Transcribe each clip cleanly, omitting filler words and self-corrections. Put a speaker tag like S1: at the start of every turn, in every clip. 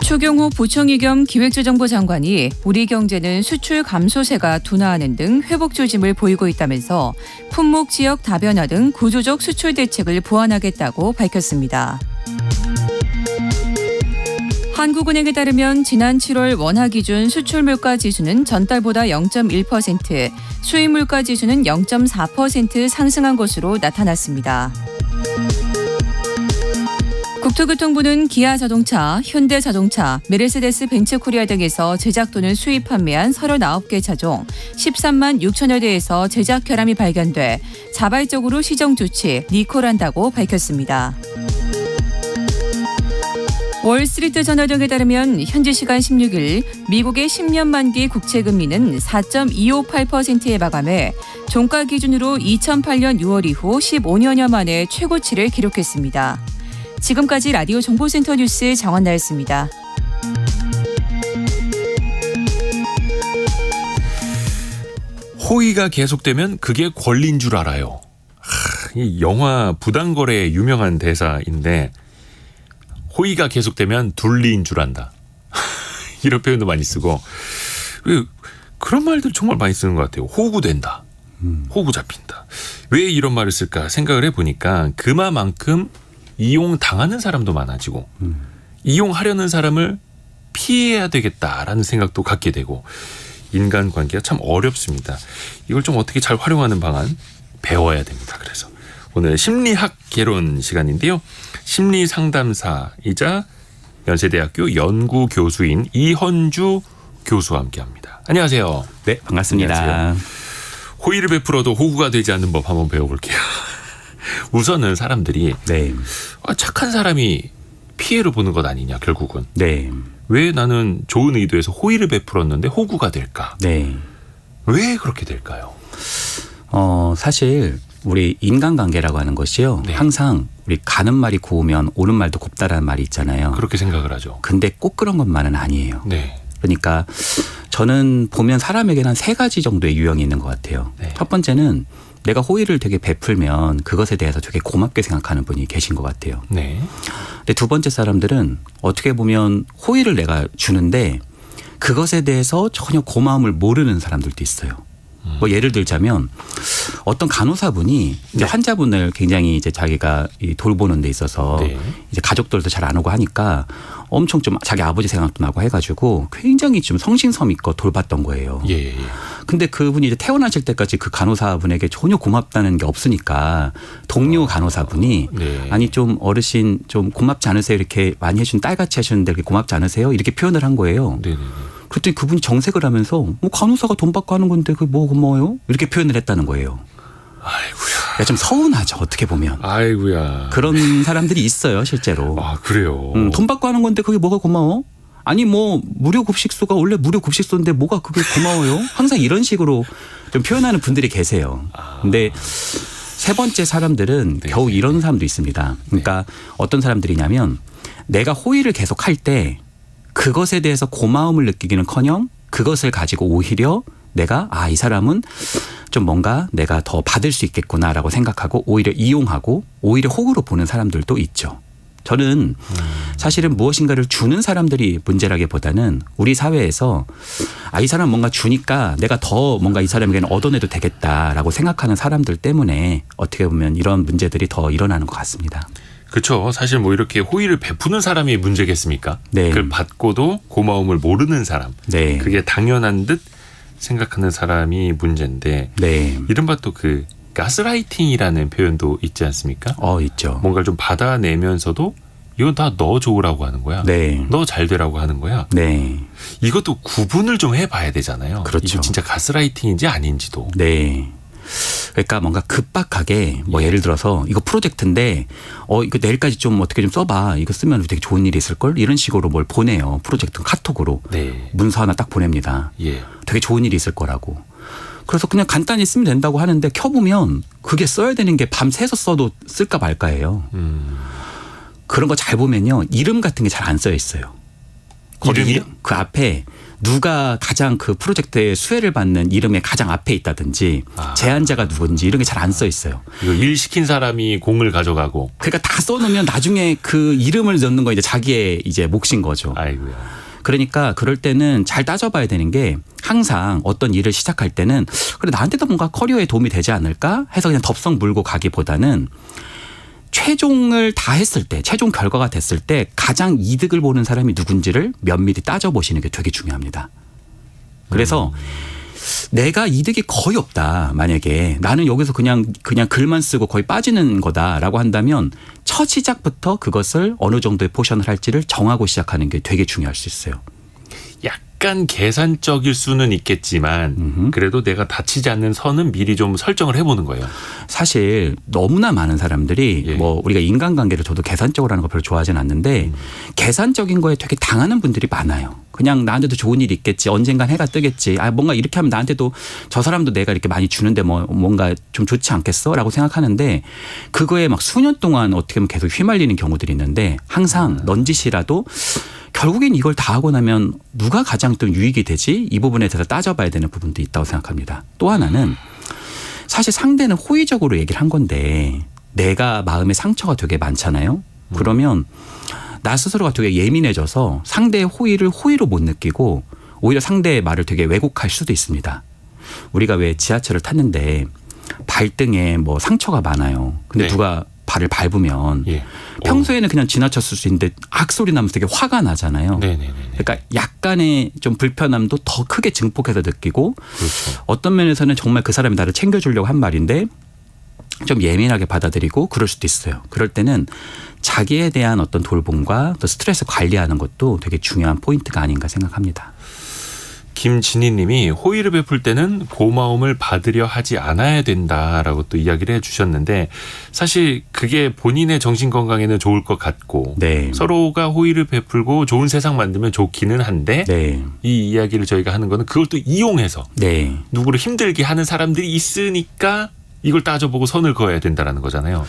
S1: 추경호 부총리 겸 기획재정부 장관이 우리 경제는 수출 감소세가 둔화하는 등 회복 조짐을 보이고 있다면서 품목 지역 다변화 등 구조적 수출 대책을 보완하겠다고 밝혔습니다. 한국은행에 따르면 지난 7월 원화 기준 수출 물가 지수는 전달보다 0.1%, 수입 물가 지수는 0.4% 상승한 것으로 나타났습니다. 국토교통부는 기아자동차, 현대자동차, 메르세데스 벤츠코리아 등에서 제작 또는 수입 판매한 39개 차종 13만 6천여 대에서 제작 결함이 발견돼 자발적으로 시정 조치, 리콜한다고 밝혔습니다. 월스트리트 저널 등에 따르면 현지 시간 16일 미국의 10년 만기 국채 금리는 4.258%에 마감해 종가 기준으로 2008년 6월 이후 15년여 만에 최고치를 기록했습니다. 지금까지 라디오 정보센터 뉴스 정원나였습니다.
S2: 호의가 계속되면 그게 권리인 줄 알아요. 이 영화 부당거래의 유명한 대사인데 호의가 계속되면 둘리인 줄 안다. 이런 표현도 많이 쓰고 그런 말들 정말 많이 쓰는 것 같아요. 호구된다. 호구 잡힌다. 왜 이런 말을 쓸까 생각을 해보니까 그만큼 이용당하는 사람도 많아지고 이용하려는 사람을 피해야 되겠다라는 생각도 갖게 되고 인간관계가 참 어렵습니다. 이걸 좀 어떻게 잘 활용하는 방안 배워야 됩니다. 그래서 오늘 심리학 개론 시간인데요. 심리상담사이자 연세대학교 연구교수인 이헌주 교수와 함께합니다. 안녕하세요.
S3: 네, 반갑습니다.
S2: 안녕하세요. 호의를 베풀어도 호구가 되지 않는 법 한번 배워볼게요. 우선은 사람들이 착한 사람이 피해를 보는 것 아니냐 결국은. 왜 나는 좋은 의도에서 호의를 베풀었는데 호구가 될까? 왜 그렇게 될까요?
S3: 사실 우리 인간관계라고 하는 것이요. 항상 우리 가는 말이 고우면 오는 말도 곱다라는 말이 있잖아요.
S2: 그렇게 생각을 하죠.
S3: 근데 꼭 그런 것만은 아니에요. 그러니까 저는 보면 사람에게는 한 3가지 정도의 유형이 있는 것 같아요. 첫 번째는 내가 호의를 되게 베풀면 그것에 대해서 되게 고맙게 생각하는 분이 계신 것 같아요. 근데 두 번째 사람들은 어떻게 보면 호의를 내가 주는데 그것에 대해서 전혀 고마움을 모르는 사람들도 있어요. 뭐 예를 들자면 어떤 간호사분이 이제 환자분을 굉장히 이제 자기가 돌보는 데 있어서 이제 가족들도 잘 안 오고 하니까 엄청 좀 자기 아버지 생각도 나고 해가지고 굉장히 좀 성심성의껏 돌봤던 거예요. 근데 그분이 이제 퇴원하실 때까지 그 간호사분에게 전혀 고맙다는 게 없으니까 동료 간호사분이 아니 좀 어르신 좀 고맙지 않으세요? 이렇게 많이 해준 딸같이 하셨는데 그렇게 고맙지 않으세요? 이렇게 표현을 한 거예요. 그랬더니 그분이 정색을 하면서 뭐 간호사가 돈 받고 하는 건데 그게 뭐 고마워요? 이렇게 표현을 했다는 거예요. 아이고야. 좀 서운하죠. 어떻게 보면.
S2: 아이고야.
S3: 그런 사람들이 있어요. 실제로.
S2: 아 그래요.
S3: 돈 받고 하는 건데 그게 뭐가 고마워? 아니 뭐 무료 급식소가 원래 무료 급식소인데 뭐가 그게 고마워요? 항상 이런 식으로 좀 표현하는 분들이 계세요. 근데 세 번째 사람들은 겨우 이런 사람도 있습니다. 그러니까 어떤 사람들이냐면 내가 호의를 계속 할 때 그것에 대해서 고마움을 느끼기는커녕 그것을 가지고 오히려 내가 이 사람은 좀 뭔가 내가 더 받을 수 있겠구나라고 생각하고 오히려 이용하고 오히려 호구로 보는 사람들도 있죠. 저는 사실은 무엇인가를 주는 사람들이 문제라기보다는 우리 사회에서 이 사람 뭔가 주니까 내가 더 뭔가 이 사람에게는 얻어내도 되겠다라고 생각하는 사람들 때문에 어떻게 보면 이런 문제들이 더 일어나는 것 같습니다.
S2: 그렇죠. 사실 뭐 이렇게 호의를 베푸는 사람이 문제겠습니까? 그걸 받고도 고마움을 모르는 사람. 그게 당연한 듯 생각하는 사람이 문제인데 이른바 또 그 가스라이팅이라는 표현도 있지 않습니까?
S3: 있죠.
S2: 뭔가를 좀 받아내면서도 이건 다 너 좋으라고 하는 거야. 너 잘 되라고 하는 거야. 이것도 구분을 좀 해봐야 되잖아요.
S3: 그렇죠.
S2: 이게 진짜 가스라이팅인지 아닌지도.
S3: 그러니까 뭔가 급박하게 뭐 예를 들어서 이거 프로젝트인데 이거 내일까지 좀 어떻게 좀 써봐. 이거 쓰면 되게 좋은 일이 있을걸? 이런 식으로 뭘 보내요. 프로젝트 카톡으로. 문서 하나 딱 보냅니다. 되게 좋은 일이 있을 거라고. 그래서 그냥 간단히 쓰면 된다고 하는데 켜보면 그게 써야 되는 게 밤새서 써도 쓸까 말까예요. 그런 거 잘 보면요. 이름 같은 게 잘 안 써 있어요.
S2: 이름이요?
S3: 그 앞에 누가 가장 그 프로젝트의 수혜를 받는 이름에 가장 앞에 있다든지 제안자가 누군지 이런 게 잘 안 써 있어요.
S2: 이거 일 시킨 사람이 공을 가져가고.
S3: 그러니까 다 써놓으면 나중에 그 이름을 넣는 거 이제 자기의 이제 몫인 거죠.
S2: 아이고야.
S3: 그러니까 그럴 때는 잘 따져봐야 되는 게 항상 어떤 일을 시작할 때는 그래 나한테도 뭔가 커리어에 도움이 되지 않을까 해서 그냥 덥석 물고 가기보다는 최종을 다 했을 때 최종 결과가 됐을 때 가장 이득을 보는 사람이 누군지를 면밀히 따져보시는 게 되게 중요합니다. 그래서 내가 이득이 거의 없다. 만약에 나는 여기서 그냥 글만 쓰고 거의 빠지는 거다라고 한다면 첫 시작부터 그것을 어느 정도의 포션을 할지를 정하고 시작하는 게 되게 중요할 수 있어요.
S2: 약간 계산적일 수는 있겠지만 그래도 내가 다치지 않는 선은 미리 좀 설정을 해보는 거예요.
S3: 사실 너무나 많은 사람들이 뭐 우리가 인간관계를 저도 계산적으로 하는 거 별로 좋아하진 않는데 계산적인 거에 되게 당하는 분들이 많아요. 그냥 나한테도 좋은 일이 있겠지. 언젠간 해가 뜨겠지. 뭔가 이렇게 하면 나한테도 저 사람도 내가 이렇게 많이 주는데 뭔가 좀 좋지 않겠어? 라고 생각하는데 그거에 막 수년 동안 어떻게 보면 계속 휘말리는 경우들이 있는데 항상 넌지시라도 결국엔 이걸 다 하고 나면 누가 가장 또 유익이 되지? 이 부분에 대해서 따져봐야 되는 부분도 있다고 생각합니다. 또 하나는 사실 상대는 호의적으로 얘기를 한 건데 내가 마음에 상처가 되게 많잖아요. 그러면 나 스스로가 되게 예민해져서 상대의 호의를 호의로 못 느끼고 오히려 상대의 말을 되게 왜곡할 수도 있습니다. 우리가 왜 지하철을 탔는데 발등에 뭐 상처가 많아요. 근데 누가 발을 밟으면 평소에는 그냥 지나쳤을 수 있는데 악소리 나면서 되게 화가 나잖아요. 그러니까 약간의 좀 불편함도 더 크게 증폭해서 느끼고 그렇죠. 어떤 면에서는 정말 그 사람이 나를 챙겨주려고 한 말인데 좀 예민하게 받아들이고 그럴 수도 있어요. 그럴 때는 자기에 대한 어떤 돌봄과 또 스트레스 관리하는 것도 되게 중요한 포인트가 아닌가 생각합니다.
S2: 김진희 님이 호의를 베풀 때는 고마움을 받으려 하지 않아야 된다라고 또 이야기를 해 주셨는데 사실 그게 본인의 정신건강에는 좋을 것 같고 서로가 호의를 베풀고 좋은 세상 만들면 좋기는 한데 이 이야기를 저희가 하는 거는 그걸 또 이용해서 누구를 힘들게 하는 사람들이 있으니까 이걸 따져보고 선을 그어야 된다라는 거잖아요.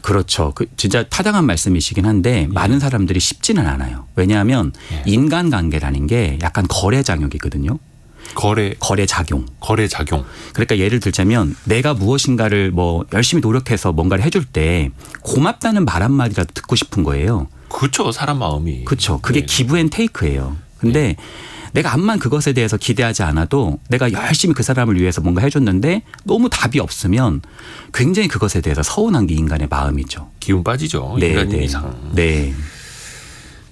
S3: 그렇죠. 진짜 타당한 말씀이시긴 한데 많은 사람들이 쉽지는 않아요. 왜냐하면 인간관계라는 게 약간 거래 장역이거든요. 거래 작용. 그러니까 예를 들자면 내가 무엇인가를 뭐 열심히 노력해서 뭔가를 해줄 때 고맙다는 말 한마디라도 듣고 싶은 거예요.
S2: 그렇죠. 사람 마음이.
S3: 그렇죠. 그게 기브 앤 테이크예요. 근데 내가 암만 그것에 대해서 기대하지 않아도 내가 열심히 그 사람을 위해서 뭔가 해줬는데 너무 답이 없으면 굉장히 그것에 대해서 서운한 게 인간의 마음이죠.
S2: 기운 빠지죠. 인간인 이상.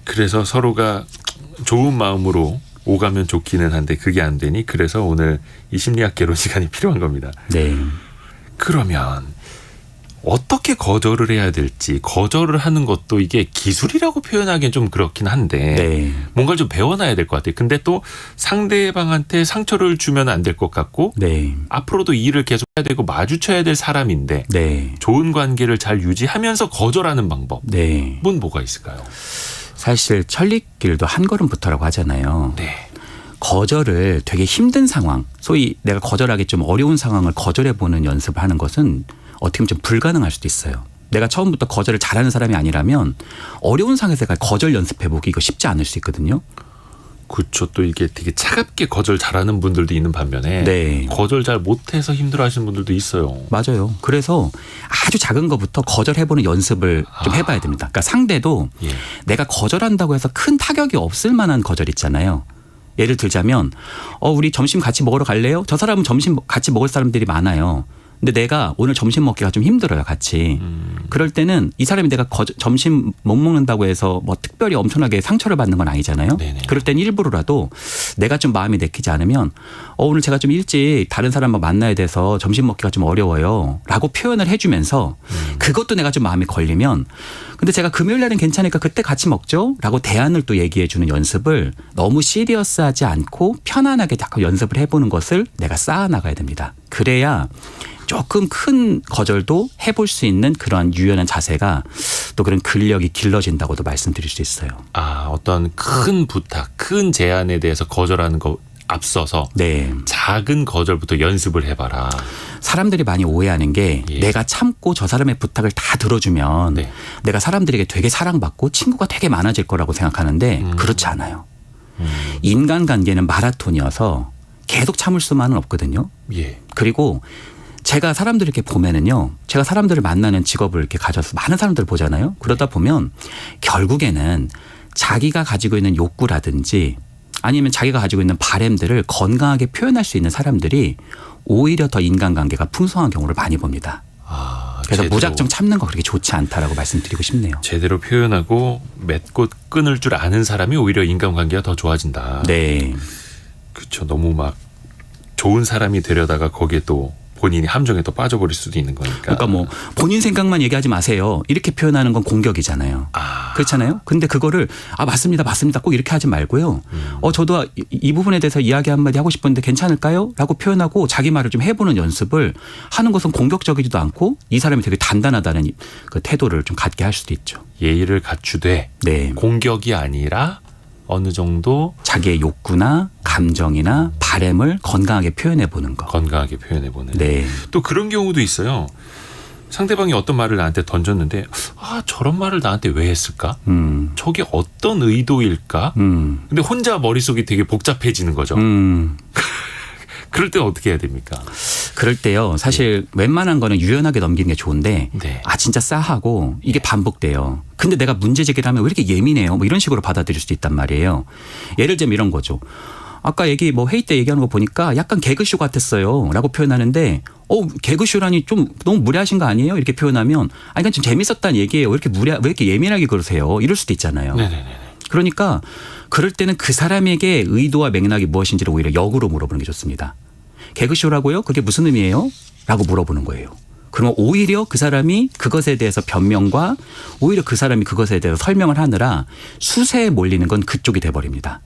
S2: 그래서 서로가 좋은 마음으로 오가면 좋기는 한데 그게 안 되니 그래서 오늘 이 심리학 개론 시간이 필요한 겁니다. 그러면 어떻게 거절을 해야 될지 거절을 하는 것도 이게 기술이라고 표현하기엔 좀 그렇긴 한데 뭔가를 좀 배워놔야 될 것 같아요. 근데 또 상대방한테 상처를 주면 안 될 것 같고 앞으로도 이 일을 계속 해야 되고 마주쳐야 될 사람인데 좋은 관계를 잘 유지하면서 거절하는 방법은 뭐가 있을까요?
S3: 사실 천리길도 한 걸음부터라고 하잖아요. 거절을 되게 힘든 상황, 소위 내가 거절하기 좀 어려운 상황을 거절해보는 연습을 하는 것은 어떻게 보면 좀 불가능할 수도 있어요. 내가 처음부터 거절을 잘하는 사람이 아니라면 어려운 상황에서 거절 연습해보기 이거 쉽지 않을 수 있거든요.
S2: 그렇죠. 또 이게 되게 차갑게 거절 잘하는 분들도 있는 반면에 거절 잘 못해서 힘들어하시는 분들도 있어요.
S3: 맞아요. 그래서 아주 작은 것부터 거절해보는 연습을 좀 해봐야 됩니다. 그러니까 상대도 내가 거절한다고 해서 큰 타격이 없을 만한 거절 있잖아요. 예를 들자면 우리 점심 같이 먹으러 갈래요? 저 사람은 점심 같이 먹을 사람들이 많아요. 근데 내가 오늘 점심 먹기가 좀 힘들어요, 같이. 그럴 때는 이 사람이 내가 점심 못 먹는다고 해서 뭐 특별히 엄청나게 상처를 받는 건 아니잖아요. 그럴 땐 일부러라도 내가 좀 마음이 내키지 않으면 오늘 제가 좀 일찍 다른 사람과 만나야 돼서 점심 먹기가 좀 어려워요. 라고 표현을 해주면서 그것도 내가 좀 마음에 걸리면 근데 제가 금요일 날은 괜찮으니까 그때 같이 먹죠. 라고 대안을 또 얘기해 주는 연습을 너무 시리어스하지 않고 편안하게 자꾸 연습을 해보는 것을 내가 쌓아나가야 됩니다. 그래야 조금 큰 거절도 해볼 수 있는 그러한 유연한 자세가 또 그런 근력이 길러진다고도 말씀드릴 수 있어요.
S2: 어떤 큰 부탁, 큰 제안에 대해서 거절하는 거 앞서서 작은 거절부터 연습을 해봐라.
S3: 사람들이 많이 오해하는 게 내가 참고 저 사람의 부탁을 다 들어주면 내가 사람들에게 되게 사랑받고 친구가 되게 많아질 거라고 생각하는데 그렇지 않아요. 인간관계는 마라톤이어서 계속 참을 수만은 없거든요.
S2: 예.
S3: 그리고 제가 사람들 이렇게 보면은요. 제가 사람들을 만나는 직업을 이렇게 가져서 많은 사람들을 보잖아요. 그러다 보면 결국에는 자기가 가지고 있는 욕구라든지 아니면 자기가 가지고 있는 바램들을 건강하게 표현할 수 있는 사람들이 오히려 더 인간관계가 풍성한 경우를 많이 봅니다. 그래서 무작정 참는 거 그렇게 좋지 않다라고 말씀드리고 싶네요.
S2: 제대로 표현하고 맺고 끊을 줄 아는 사람이 오히려 인간관계가 더 좋아진다.
S3: 네.
S2: 그렇죠. 너무 막 좋은 사람이 되려다가 거기에 또 본인이 함정에 또 빠져버릴 수도 있는 거니까.
S3: 그러니까 뭐 본인 생각만 얘기하지 마세요. 이렇게 표현하는 건 공격이잖아요. 그렇잖아요. 근데 그거를 맞습니다. 맞습니다. 꼭 이렇게 하지 말고요. 저도 이 부분에 대해서 이야기 한마디 하고 싶은데 괜찮을까요? 라고 표현하고 자기 말을 좀 해보는 연습을 하는 것은 공격적이지도 않고 이 사람이 되게 단단하다는 그 태도를 좀 갖게 할 수도 있죠.
S2: 예의를 갖추되
S3: 네.
S2: 공격이 아니라 어느 정도
S3: 자기의 욕구나 감정이나 바램을 건강하게 표현해 보는 거.
S2: 건강하게 표현해 보는.
S3: 네.
S2: 또 그런 경우도 있어요. 상대방이 어떤 말을 나한테 던졌는데 저런 말을 나한테 왜 했을까? 저게 어떤 의도일까? 근데 혼자 머릿속이 되게 복잡해지는 거죠. 그럴 때 어떻게 해야 됩니까?
S3: 그럴 때요. 사실 웬만한 거는 유연하게 넘기는 게 좋은데
S2: 네.
S3: 진짜 싸하고 이게 반복돼요. 근데 내가 문제 제기를 하면 왜 이렇게 예민해요? 뭐 이런 식으로 받아들일 수도 있단 말이에요. 예를 들면 이런 거죠. 아까 회의 때 얘기하는 거 보니까 약간 개그쇼 같았어요. 라고 표현하는데 개그쇼라니 좀 너무 무례하신 거 아니에요? 이렇게 표현하면 이건 좀 재밌었다는 얘기예요. 왜 이렇게 예민하게 그러세요? 이럴 수도 있잖아요.
S2: 네네네.
S3: 그러니까 그럴 때는 그 사람에게 의도와 맥락이 무엇인지를 오히려 역으로 물어보는 게 좋습니다. 개그쇼라고요? 그게 무슨 의미예요? 라고 물어보는 거예요. 그러면 오히려 그 사람이 그것에 대해서 변명과 오히려 그 사람이 그것에 대해서 설명을 하느라 수세에 몰리는 건 그쪽이 돼버립니다.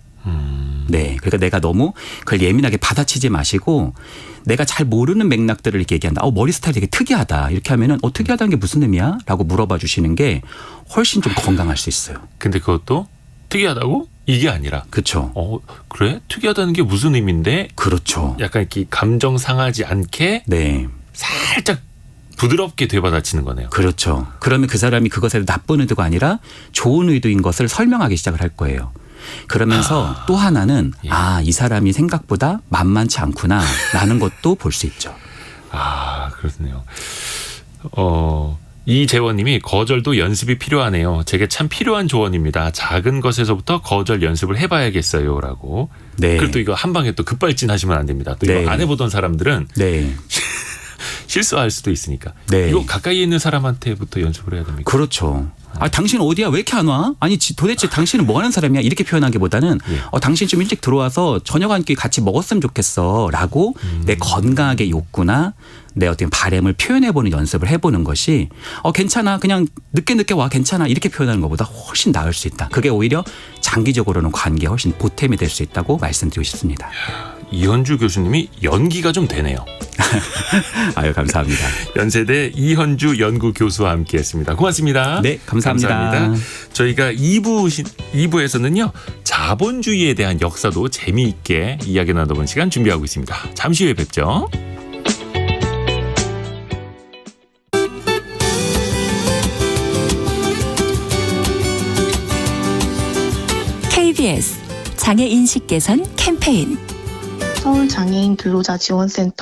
S3: 네. 그러니까 내가 너무 그걸 예민하게 받아치지 마시고 내가 잘 모르는 맥락들을 이렇게 얘기한다. 머리 스타일이 되게 특이하다. 이렇게 하면은 특이하다는 게 무슨 의미야? 라고 물어봐 주시는 게 훨씬 좀 건강할 수 있어요.
S2: 근데 그것도 특이하다고? 이게 아니라.
S3: 그렇죠.
S2: 그래? 특이하다는 게 무슨 의미인데?
S3: 그렇죠.
S2: 약간 이렇게 감정 상하지 않게
S3: 네.
S2: 살짝 부드럽게 되받아치는 거네요.
S3: 그렇죠. 그러면 그 사람이 그것에 나쁜 의도가 아니라 좋은 의도인 것을 설명하기 시작을 할 거예요. 그러면서 또 하나는 이 사람이 생각보다 만만치 않구나 라는 것도 볼 수 있죠.
S2: 그렇네요. 이재원님이 거절도 연습이 필요하네요. 제게 참 필요한 조언입니다. 작은 것에서부터 거절 연습을 해봐야겠어요. 라고.
S3: 네.
S2: 그리고 또 이거 한 방에 또 급발진하시면 안 됩니다. 또
S3: 네.
S2: 이거 안 해보던 사람들은
S3: 네.
S2: 실수할 수도 있으니까.
S3: 네.
S2: 이거 가까이 있는 사람한테부터 연습을 해야 됩니까?
S3: 그렇죠. 당신 어디야? 왜 이렇게 안 와? 도대체 당신은 뭐 하는 사람이야? 이렇게 표현하기보다는 당신 좀 일찍 들어와서 저녁 한 끼 같이 먹었으면 좋겠어. 라고 내 건강하게 욕구나 내 어떤 바램을 표현해보는 연습을 해보는 것이 괜찮아. 그냥 늦게 와. 괜찮아. 이렇게 표현하는 것보다 훨씬 나을 수 있다. 그게 오히려 장기적으로는 관계에 훨씬 보탬이 될 수 있다고 말씀드리고 싶습니다.
S2: 이현주 교수님이 연기가 좀 되네요.
S3: 감사합니다.
S2: 연세대 이현주 연구교수와 함께했습니다. 고맙습니다.
S3: 네, 감사합니다.
S2: 저희가 2부에서는요. 자본주의에 대한 역사도 재미있게 이야기 나눠보는 시간 준비하고 있습니다. 잠시 후에 뵙죠.
S4: KBS 장애인식 개선 캠페인
S5: 서울장애인 근로자 지원센터